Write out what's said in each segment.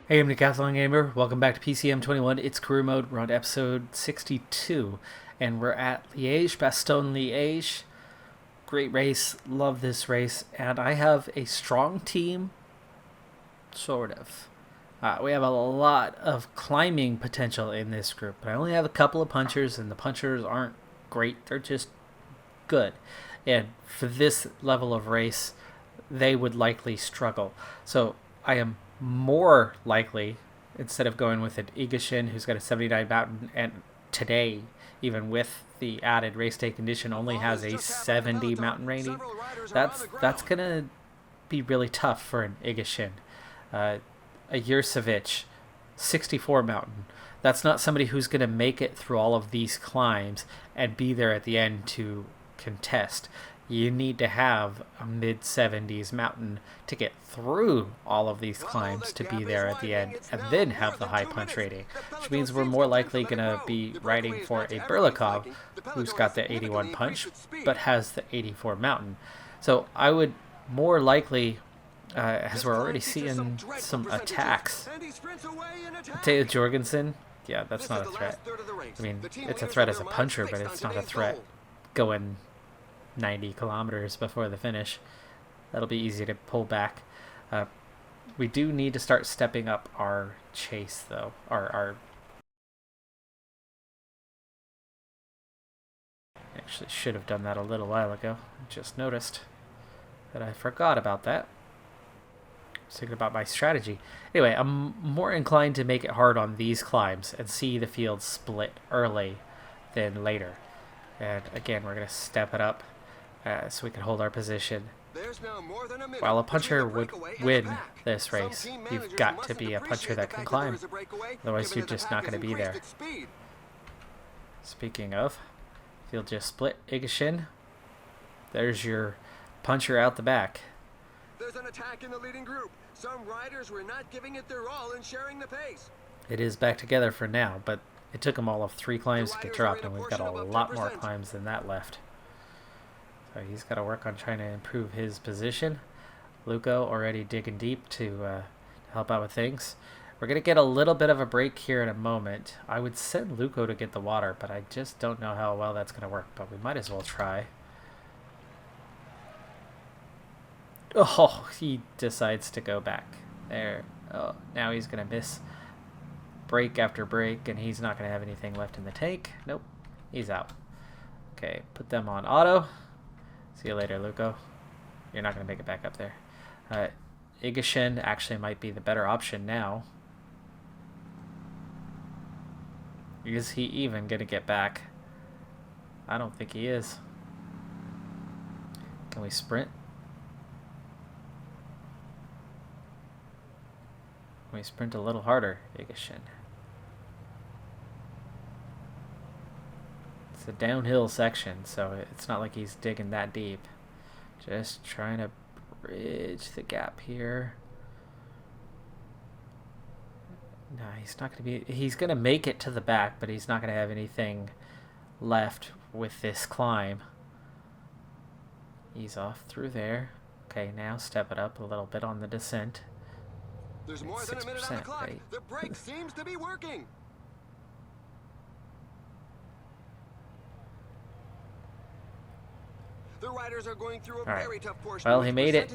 Hey, I'm Decathlon Gamer. Welcome back to PCM21. It's career mode. We're on episode 62, and we're at Liège-Bastogne-Liège. Great race. Love this race. And I have a strong team, sort of. We have a lot of climbing potential in this group, but I only have a couple of punchers, and the punchers aren't great. They're just good. And for this level of race, they would likely struggle. So I am more likely, instead of going with an Igashin who's got a 79 mountain, and today, even with the added race day condition, only has a 70 mountain rating, that's gonna be really tough for an Igashin. A Yurcevich, 64 mountain. That's not somebody who's going to make it through all of these climbs and be there at the end to contest. You need to have a mid-70s mountain to get through all of these climbs to be there at the end, and then have the high punch rating, which means we're more likely going to be riding for a Berlikov who's got the 81 punch but has the 84 mountain. So I would more likely, as we're already seeing some attacks, Teo Jorgensen, yeah, that's not a threat. I mean, it's a threat as a puncher, but it's not a threat going 90 kilometers before the finish. That'll be easy to pull back. We do need to start stepping up our chase, though. Our actually should have done that a little while ago. Just noticed that I forgot about that. I was thinking about my strategy. Anyway, I'm more inclined to make it hard on these climbs and see the field split early than later. And again, we're going to step it up so we can hold our position. While a puncher would win this race, you've got to be a puncher that can climb. Otherwise, you're just not going to be there. Speaking of, field just split. Igashin, there's your puncher out the back. There's an attack in the leading group. Some riders were not giving it their all and sharing the pace. It is back together for now, but it took them all of 3 climbs to get dropped, and we've got a lot more climbs than that left. So he's got to work on trying to improve his position. Luco already digging deep to help out with things. We're going to get a little bit of a break here in a moment. I would send Luco to get the water, but I just don't know how well that's going to work, but we might as well try. Oh, he decides to go back. There. Oh, now he's going to miss break after break, and he's not going to have anything left in the tank. Nope. He's out. Okay, put them on auto. See you later, Luco. You're not going to make it back up there. Igashin actually might be the better option now. Is he even going to get back? I don't think he is. Can we sprint? We sprint a little harder, Igashin. It's a downhill section, so it's not like he's digging that deep. Just trying to bridge the gap here. No, he's not going to be... He's going to make it to the back, but he's not going to have anything left with this climb. Ease off through there. Okay, now step it up a little bit on the descent. There's more than a minute on the clock. Right? The brake seems to be working. The riders are going through a very tough portion. Well, he made it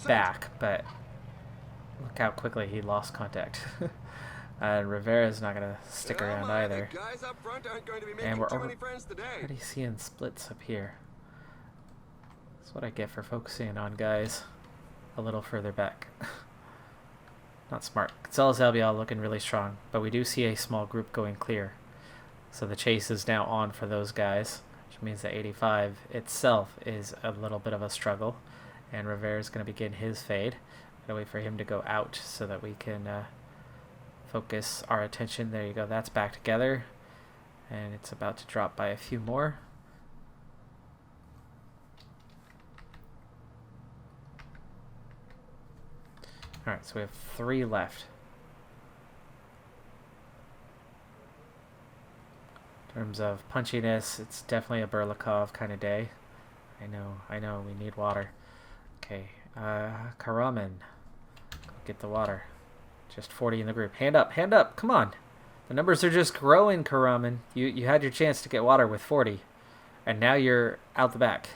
back, but look how quickly he lost contact. And Rivera's not going to stick around either. The guys up front aren't going to be and we're too many friends today. already seeing splits up here. That's what I get for focusing on guys a little further back. Not smart. Gonzalez LBL looking really strong, but we do see a small group going clear. So the chase is now on for those guys, which means that 85 itself is a little bit of a struggle. And Rivera's going to begin his fade. Gotta wait for him to go out so that we can focus our attention. There you go. That's back together. And it's about to drop by a few more. Alright, so we have 3 left. In terms of punchiness, it's definitely a Berlikov kind of day. I know, we need water. Okay, Karaman, go get the water. Just 40 in the group. Hand up, come on. The numbers are just growing, Karaman. You had your chance to get water with 40, and now you're out the back.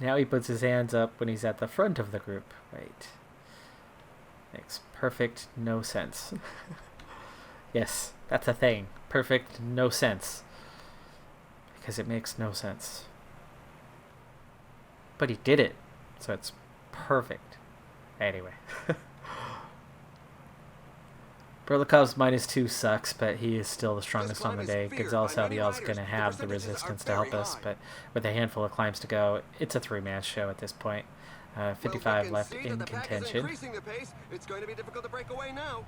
Now he puts his hands up when he's at the front of the group. Right. Makes perfect no sense. Yes, that's a thing. Perfect no sense. Because it makes no sense. But he did it, so it's perfect. Anyway. Berlikov's -2 sucks, but he is still the strongest on the day. Gonzalez Albiol's going to have the resistance to help us, but with a handful of climbs to go, it's a three-man show at this point. 55 left in contention. It's going to be difficult to break away now.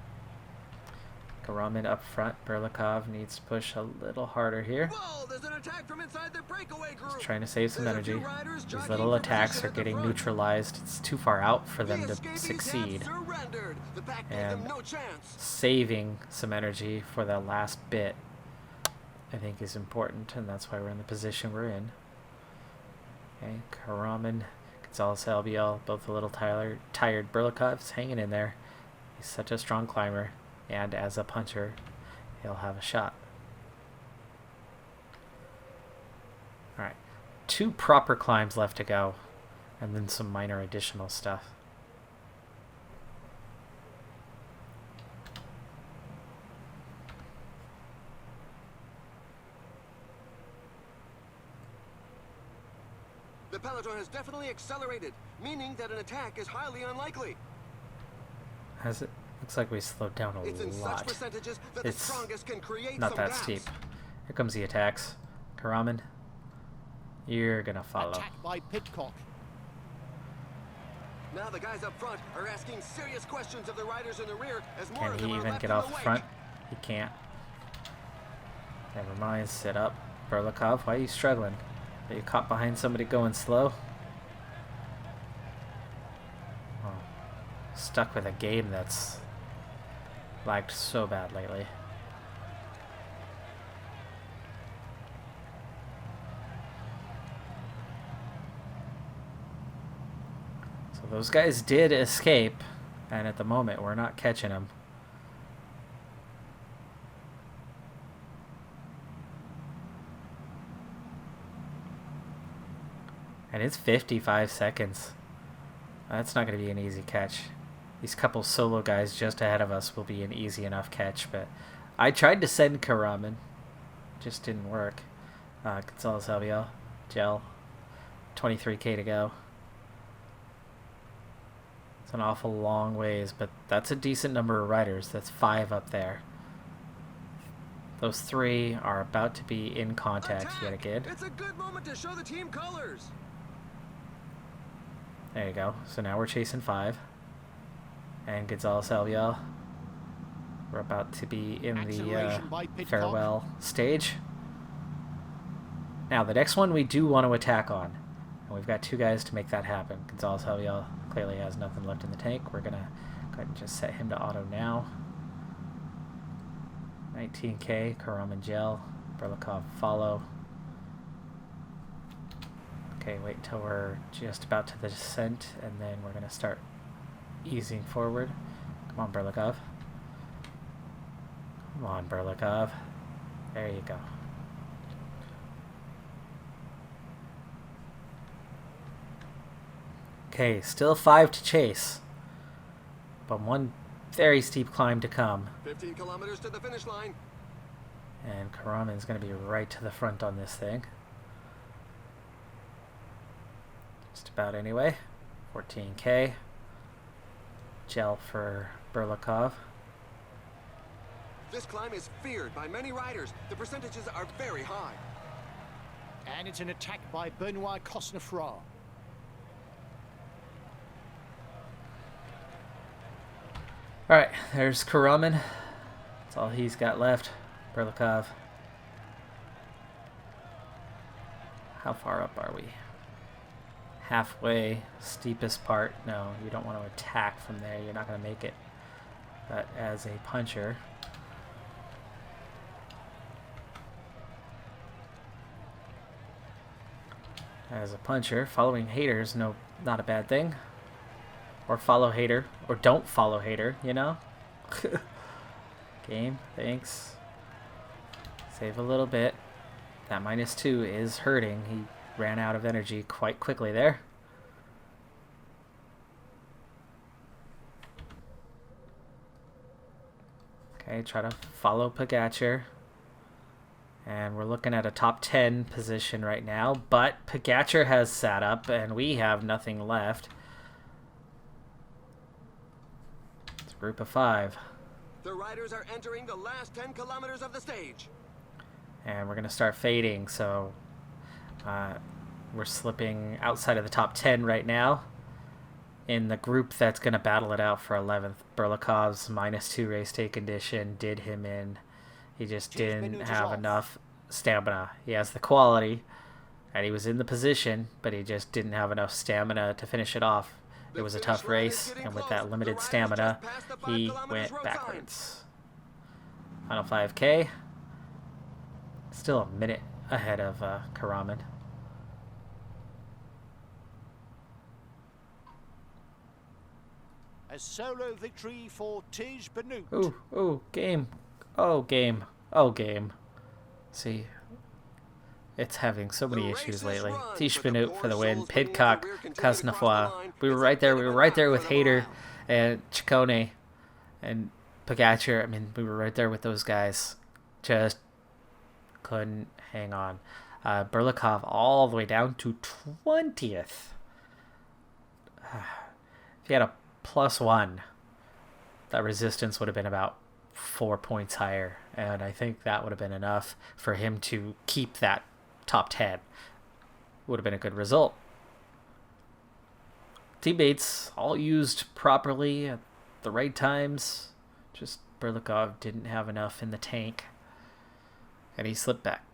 Karaman up front. Berlikov needs to push a little harder here. Whoa, there's an attack from inside the breakaway group. He's trying to save some energy. These little attacks are getting neutralized. It's too far out for them to succeed. And saving some energy for that last bit, I think, is important, and that's why we're in the position we're in. Okay, Karaman, Gonzalez Albiol, both a little tired. Berlikov's hanging in there. He's such a strong climber. And as a puncher, he'll have a shot. Alright. 2 proper climbs left to go. And then some minor additional stuff. The peloton has definitely accelerated, meaning that an attack is highly unlikely. Has it? Looks like we slowed down a lot. It's not that steep. Here comes the attacks. Karaman, you're gonna follow. Attack by Pitcock. Now the guys up front are asking serious questions of the riders in the rear as more of them Can he are even left get in off the the wake. front? He can't. Never mind. Sit up. Berlikov, why are you struggling? Are you caught behind somebody going slow? Oh, stuck with a game that's lagged so bad lately. So those guys did escape, and at the moment we're not catching them. And it's 55 seconds. That's not going to be an easy catch. These couple solo guys just ahead of us will be an easy enough catch, but I tried to send Karaman. Just didn't work. Gonzalez Albiol, Gel, 23k to go. It's an awful long ways, but that's a decent number of riders. That's 5 up there. Those 3 are about to be in contact yet again. It's a good moment to show the team colors. There you go. So now we're chasing 5. And Gonzalez Albiol. We're about to be in the farewell stage. Now, the next one we do want to attack on. And we've got 2 guys to make that happen. Gonzalez Albiol clearly has nothing left in the tank. We're going to go ahead and just set him to auto now. 19k, Karaman Gel. Berlikov follow. Okay, wait until we're just about to the descent, and then we're going to start easing forward. Come on, Berlikov. Come on, Berlikov. There you go. Okay, still 5 to chase, but 1 very steep climb to come. 15 kilometers to the finish line. And Karaman's going to be right to the front on this thing. Just about anyway. 14k. Gel for Berlikov. This climb is feared by many riders. The percentages are very high. And it's an attack by Benoit Cosnefroy. Alright, there's Karaman. That's all he's got left. Berlikov. How far up are we? Halfway. Steepest part. No, you don't want to attack from there. You're not going to make it. But as a puncher... following haters, no, not a bad thing. Or follow hater. Or don't follow hater, you know? Game, thanks. Save a little bit. That -2 is hurting. He ran out of energy quite quickly there. Okay, try to follow Pogacar. And we're looking at a top 10 position right now. But Pogacar has sat up and we have nothing left. It's a group of 5. The riders are entering the last 10 kilometers of the stage. And we're going to start fading, so we're slipping outside of the top 10 right now. In the group that's going to battle it out for 11th, Berlikov's -2 race day condition did him in. He just didn't have enough stamina. He has the quality, and he was in the position, but he just didn't have enough stamina to finish it off. It was a tough race, and with that limited stamina, he went backwards. Final 5K. Still a minute ahead of Karaman. A solo victory for Tish Benoot. Ooh, game. Oh, game. Oh, game. See, it's having so many issues lately. Tish Benoot for the win. Pidcock, Casnafoy. We were right there. We were right there with Hader and Ciccone and Pogacar. I mean, we were right there with those guys. Just couldn't hang on. Berlikov all the way down to 20th. If he had a +1, that resistance would have been about 4 points higher, and I think that would have been enough for him to keep that top 10. Would have been a good result. Teammates all used properly at the right times. Just Berlikov didn't have enough in the tank, and he slipped back.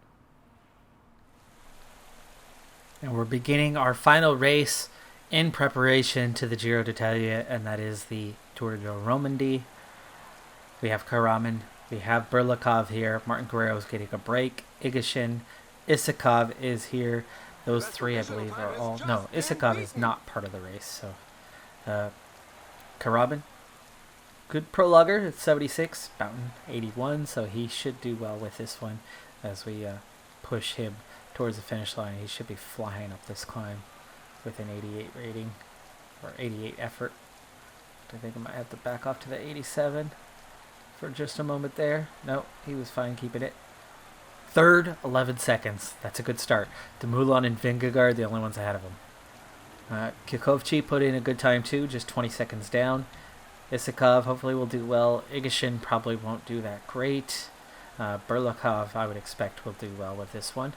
And we're beginning our final race in preparation to the Giro d'Italia, and that is the Tour de Romandie. We have Karaman, we have Berlikov here, Martin Guerrero is getting a break, Igashin, Isakov is here. Those three, I believe, are all... No, Isakov is not part of the race, so... Karaman, good prologuer at 76, Mountain 81, so he should do well with this one as we push him towards the finish line. He should be flying up this climb with an 88 rating, or 88 effort. I think I might have to back off to the 87 for just a moment there. No, he was fine keeping it. Third, 11 seconds. That's a good start. Dumoulin and Vingegaard, the only ones ahead of him. Kikovci put in a good time too, just 20 seconds down. Isakov hopefully will do well. Igashin probably won't do that great. Berlikov, I would expect, will do well with this one.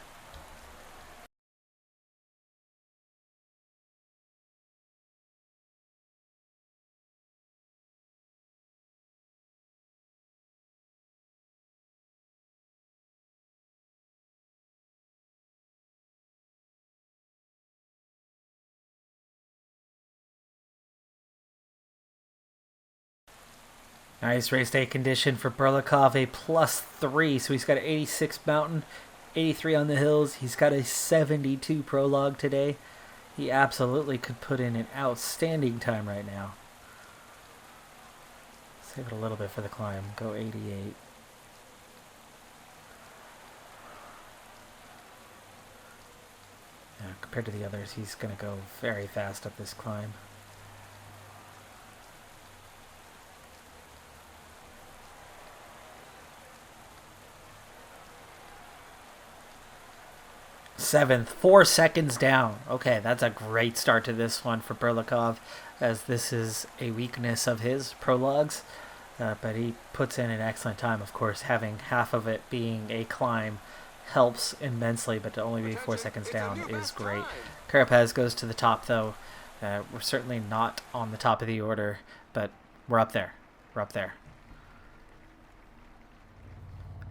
Nice race day condition for Berlikov, a +3. So he's got an 86 mountain, 83 on the hills. He's got a 72 prologue today. He absolutely could put in an outstanding time right now. Save it a little bit for the climb. Go 88. Yeah, compared to the others, he's going to go very fast up this climb. Seventh, 4 seconds down. Okay, that's a great start to this one for Berlikov, as this is a weakness of his prologues. But he puts in an excellent time. Of course, having half of it being a climb helps immensely, but to only be 4 seconds down is great. Carapaz goes to the top, though. We're certainly not on the top of the order, but we're up there. We're up there.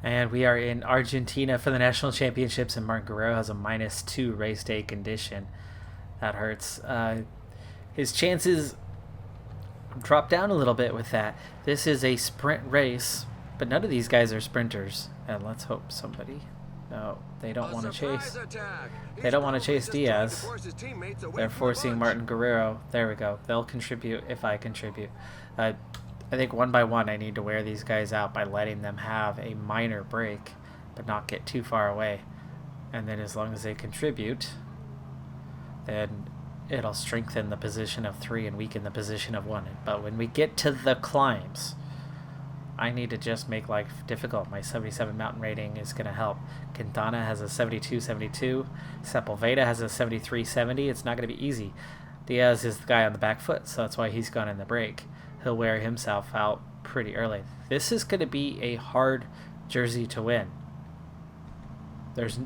And we are in Argentina for the National Championships, and Martin Guerrero has a -2 race day condition. That hurts. His chances drop down a little bit with that. This is a sprint race, but none of these guys are sprinters. And let's hope somebody No, they don't want to Surprise chase. attack. They don't want to He's chase probably just trying to Diaz. force his teammates away They're from the forcing bunch. Martin Guerrero. There we go. They'll contribute if I contribute. I think one by one I need to wear these guys out by letting them have a minor break, but not get too far away. And then as long as they contribute, then it'll strengthen the position of 3 and weaken the position of 1. But when we get to the climbs, I need to just make life difficult. My 77 mountain rating is going to help. Quintana has a 72-72. Sepulveda has a 73-70. It's not going to be easy. Diaz is the guy on the back foot, so that's why he's gone in the break. He'll wear himself out pretty early. This is going to be a hard jersey to win. There's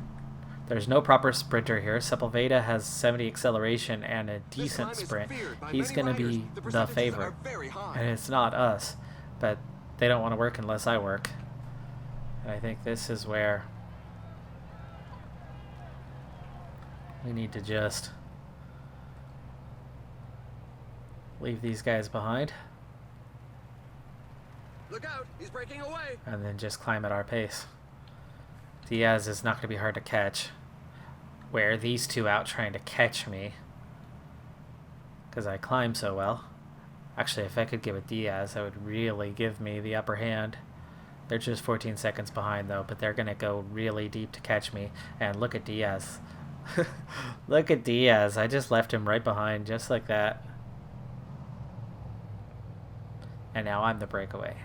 no proper sprinter here. Sepulveda has 70 acceleration and a decent sprint. He's going to be the favorite. And it's not us. But they don't want to work unless I work. And I think this is where we need to just leave these guys behind. Look out, he's breaking away. And then just climb at our pace. Diaz is not going to be hard to catch. Wear these two out trying to catch me, because I climb so well. Actually, if I could give it Diaz, that would really give me the upper hand. They're just 14 seconds behind, though, but they're going to go really deep to catch me. And look at Diaz. Look at Diaz. I just left him right behind, just like that. And now I'm the breakaway.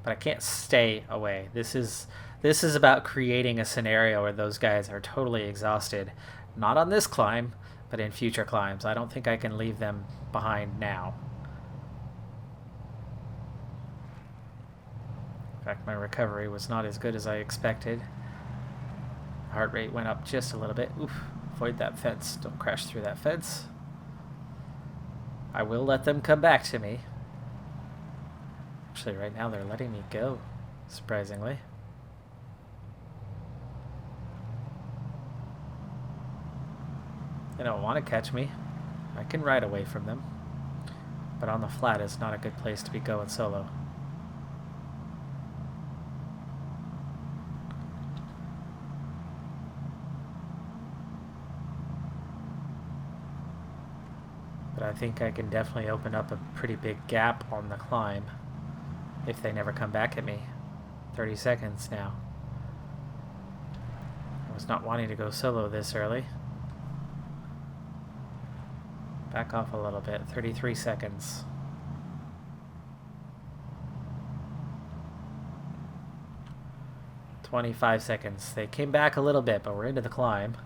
But I can't stay away. This is about creating a scenario where those guys are totally exhausted. Not on this climb, but in future climbs. I don't think I can leave them behind now. In fact, my recovery was not as good as I expected. Heart rate went up just a little bit. Oof, avoid that fence. Don't crash through that fence. I will let them come back to me. Actually, right now they're letting me go, surprisingly. They don't want to catch me. I can ride away from them. But on the flat is not a good place to be going solo. But I think I can definitely open up a pretty big gap on the climb if they never come back at me. 30 seconds now. I was not wanting to go solo this early. Back off a little bit. 33 seconds. "25 seconds. They came back a little bit, but we're into the climb.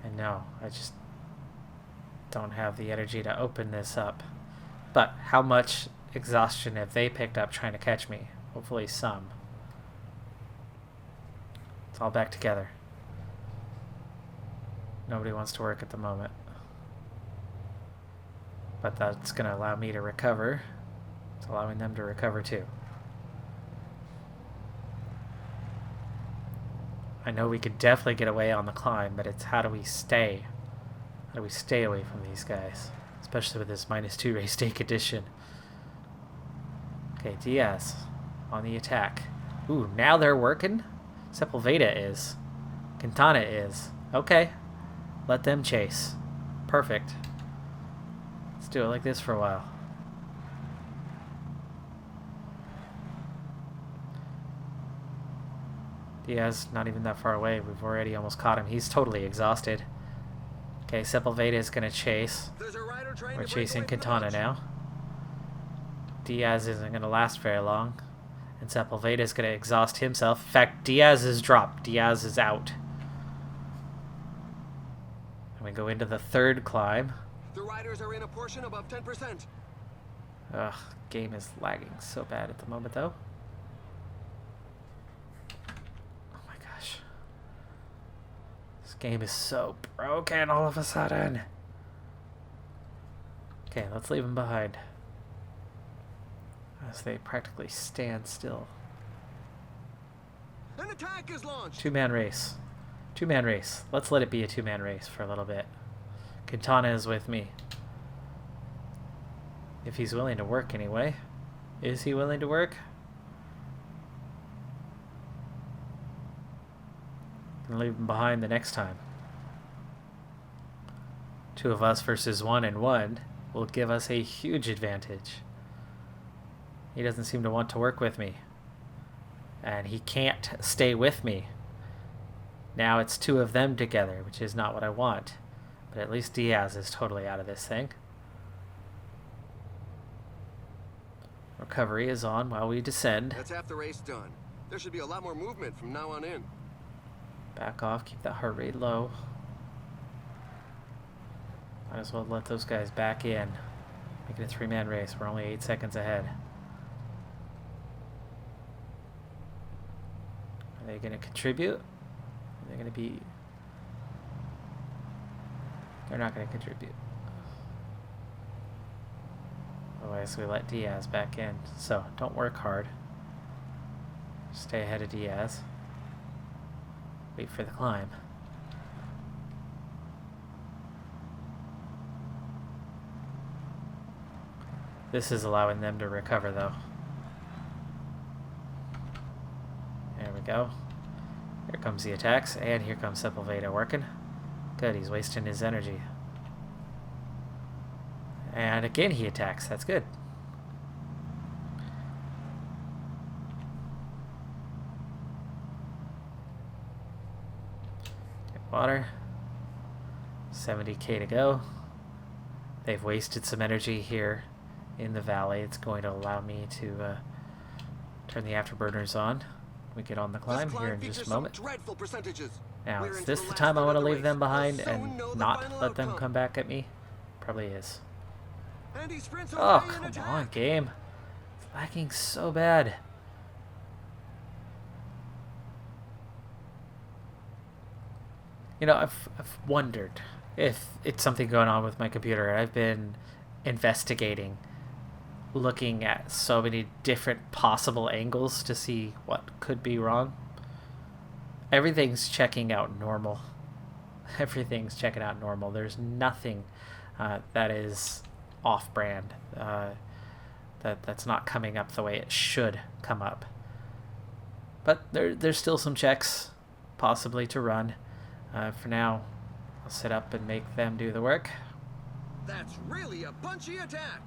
And no, I just don't have the energy to open this up. But how much exhaustion have they picked up trying to catch me? Hopefully some. It's all back together. Nobody wants to work at the moment. But that's going to allow me to recover. It's allowing them to recover too. I know we could definitely get away on the climb, but it's how do we stay? How do we stay away from these guys? Especially with this -2 race day condition. Okay, Diaz on the attack. Ooh, now they're working? Sepulveda is. Quintana is. Okay. Let them chase. Perfect. Let's do it like this for a while. Diaz not even that far away. We've already almost caught him. He's totally exhausted. Okay, Sepulveda is going to chase. We're chasing Quintana now. Diaz isn't going to last very long. And Sepulveda is going to exhaust himself. In fact, Diaz is dropped. Diaz is out. And we go into the third climb. The riders are in a portion above 10%. Ugh, game is lagging so bad at the moment, though. Oh my gosh. This game is so broken all of a sudden. Okay, let's leave them behind. As they practically stand still. An attack is launched. Two-man race. Two-man race. Let's let it be a two-man race for a little bit. Quintana is with me. If he's willing to work anyway. Is he willing to work? And leave him behind the next time. 2 of us versus 1 and 1 will give us a huge advantage. He doesn't seem to want to work with me. And he can't stay with me. Now it's 2 of them together, which is not what I want. But at least Diaz is totally out of this thing. Recovery is on while we descend. That's half the race done. There should be a lot more movement from now on in. Back off, keep that heart rate low. Might as well let those guys back in. Make it a 3-man race. We're only 8 seconds ahead. Are they going to contribute? Are they going to be... They're not going to contribute. Otherwise, we let Diaz back in. So, don't work hard. Stay ahead of Diaz. Wait for the climb. This is allowing them to recover, though. There we go. Here comes the attacks, and here comes Sepulveda working. Good, he's wasting his energy. And again he attacks, that's good. Get water. 70k to go. They've wasted some energy here in the valley. It's going to allow me to turn the afterburners on. We get on the climb here in just a moment. Now, is this the time I want to leave them behind and not let them come back at me? Probably is. Oh, come on, game. It's lagging so bad. You know, I've wondered if it's something going on with my computer. I've been investigating, looking at so many different possible angles to see what could be wrong. Everything's checking out normal. Everything's checking out normal. There's nothing that is off-brand, that's not coming up the way it should come up. But there's still some checks possibly to run. For now, I'll sit up and make them do the work. That's really a punchy attack.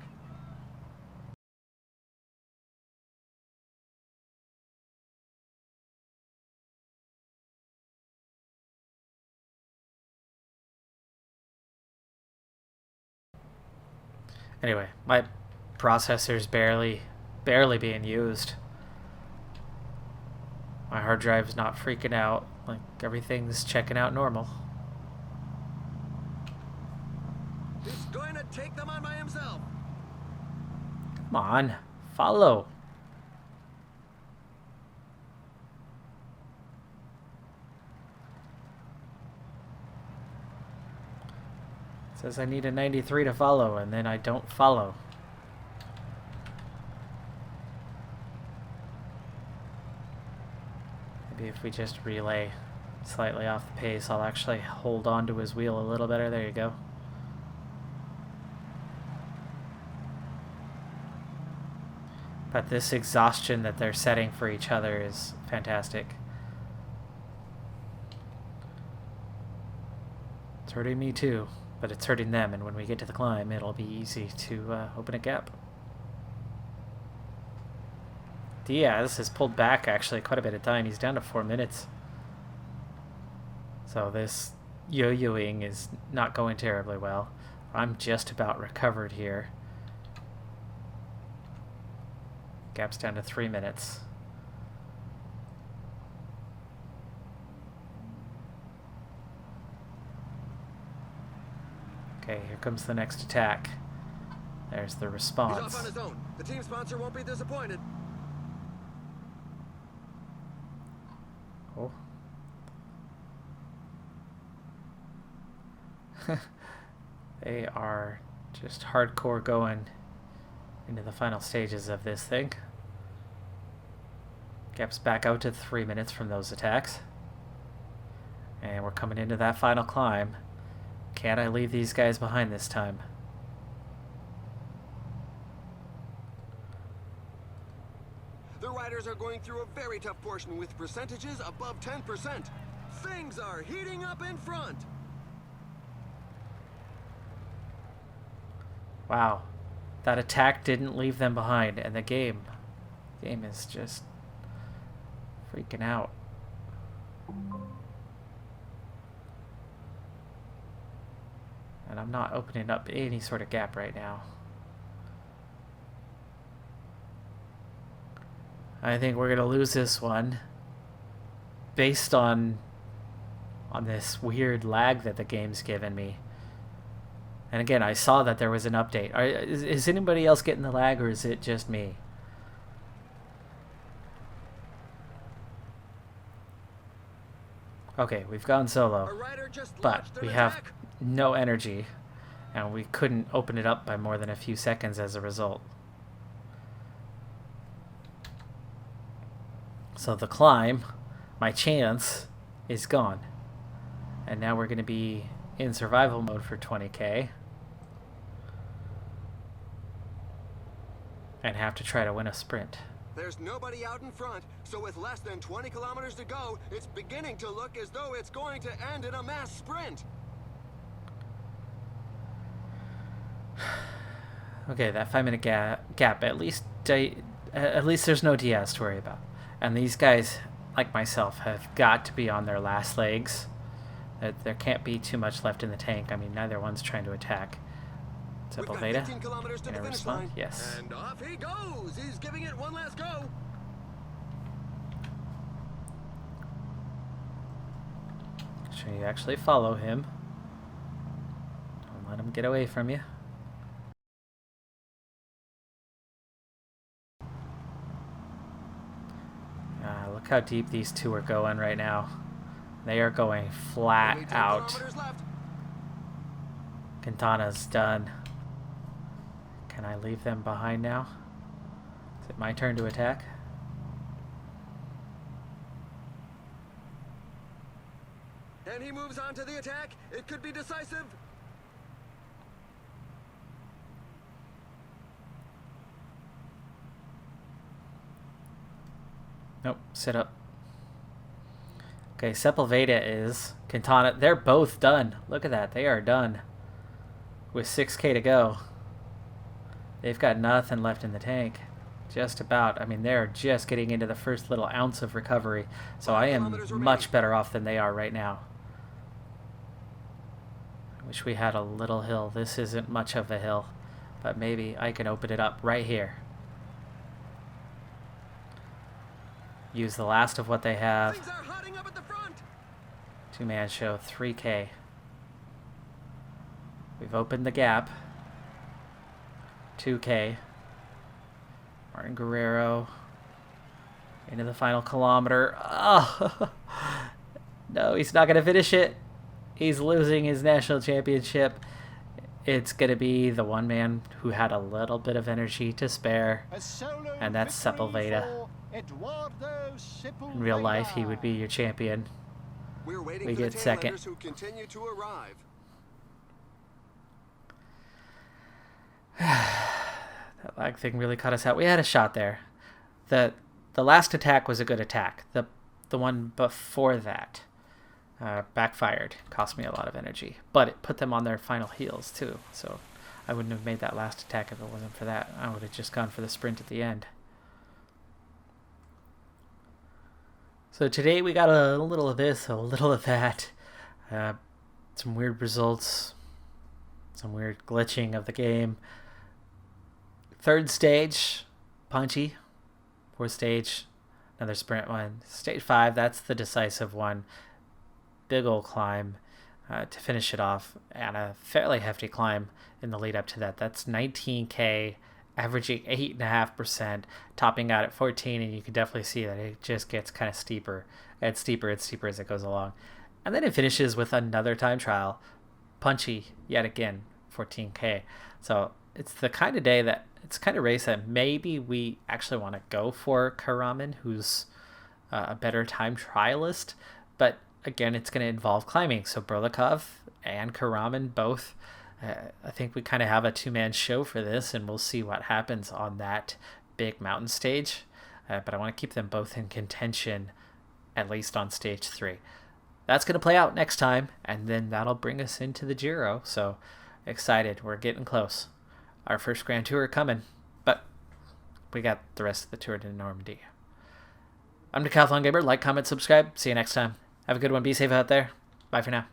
Anyway, my processor's barely being used. My hard drive's not freaking out. Like, everything's checking out normal. He's going to take them on by himself. Come on, follow. It says I need a 93 to follow, and then I don't follow. Maybe if we just relay slightly off the pace, I'll actually hold on to his wheel a little better. There you go. But this exhaustion that they're setting for each other is fantastic. It's hurting me too, but it's hurting them, and when we get to the climb, it'll be easy to open a gap. Diaz has pulled back actually quite a bit of time. He's down to 4 minutes. So this yo-yoing is not going terribly well. I'm just about recovered here. Gap's down to 3 minutes. Okay, here comes the next attack. There's the response. He's off on his own. The team sponsor won't be disappointed. Oh. They are just hardcore going into the final stages of this thing. Gap's back out to 3 minutes from those attacks. And we're coming into that final climb. Can I leave these guys behind this time? The riders are going through a very tough portion with percentages above 10%. Things are heating up in front. Wow. That attack didn't leave them behind, and the game is just freaking out. And I'm not opening up any sort of gap right now. I think we're gonna lose this one based on this weird lag that the game's given me. And again, I saw that there was an update. Is anybody else getting the lag, or is it just me? Okay, we've gone solo, but we have no energy, and we couldn't open it up by more than a few seconds as a result. So the climb, my chance, is gone. And now we're going to be in survival mode for 20K. And have to try to win a sprint. There's nobody out in front, so with less than 20 kilometers to go, it's beginning to look as though it's going to end in a mass sprint. Okay, that 5-minute gap, at least there's no DS to worry about. And these guys, like myself, have got to be on their last legs. There can't be too much left in the tank. I mean, neither one's trying to attack. Simple Veda, gonna respond? Yes. And off he goes! He's giving it one last go! Sure you actually follow him. Don't let him get away from you. Look how deep these two are going right now. They are going flat out. Quintana's done. Can I leave them behind now? Is it my turn to attack? And he moves on to the attack. It could be decisive. Nope, sit up. Okay, Sepulveda is. Quintana, they're both done. Look at that, they are done. With 6K to go. They've got nothing left in the tank. Just about. I mean, they're just getting into the first little ounce of recovery. So I am much better off than they are right now. I wish we had a little hill. This isn't much of a hill. But maybe I can open it up right here. Use the last of what they have. Two-man show, 3K. We've opened the gap. 2K. Martin Guerrero. Into the final kilometer. Oh! No, he's not going to finish it. He's losing his national championship. It's going to be the one man who had a little bit of energy to spare. And that's Sepulveda. In real life, he would be your champion. We get second. Who continue to arrive. That lag thing really cut us out. We had a shot there. The last attack was a good attack. The one before that backfired. Cost me a lot of energy. But it put them on their final heels, too. So I wouldn't have made that last attack if it wasn't for that. I would have just gone for the sprint at the end. So today we got a little of this, a little of that. Some weird results. Some weird glitching of the game. Third stage, punchy. Fourth stage, another sprint one. Stage 5, that's the decisive one. Big old climb to finish it off. And a fairly hefty climb in the lead up to that. That's 19K. Averaging 8.5%, topping out at 14, and you can definitely see that it just gets kind of steeper. It's steeper as it goes along. And then it finishes with another time trial. Punchy, yet again, 14K. So it's the kind of day that, it's kind of race that maybe we actually want to go for Karaman, who's a better time trialist. But again, it's going to involve climbing. So Berlikov and Karaman both. I think we kind of have a two-man show for this, and we'll see what happens on that big mountain stage. but I want to keep them both in contention, at least on stage 3. That's going to play out next time, and then that'll bring us into the Giro. So excited. We're getting close. Our first Grand Tour coming, but we got the rest of the Tour de Normandie. I'm Decathlon Gamer. Like, comment, subscribe. See you next time. Have a good one. Be safe out there. Bye for now.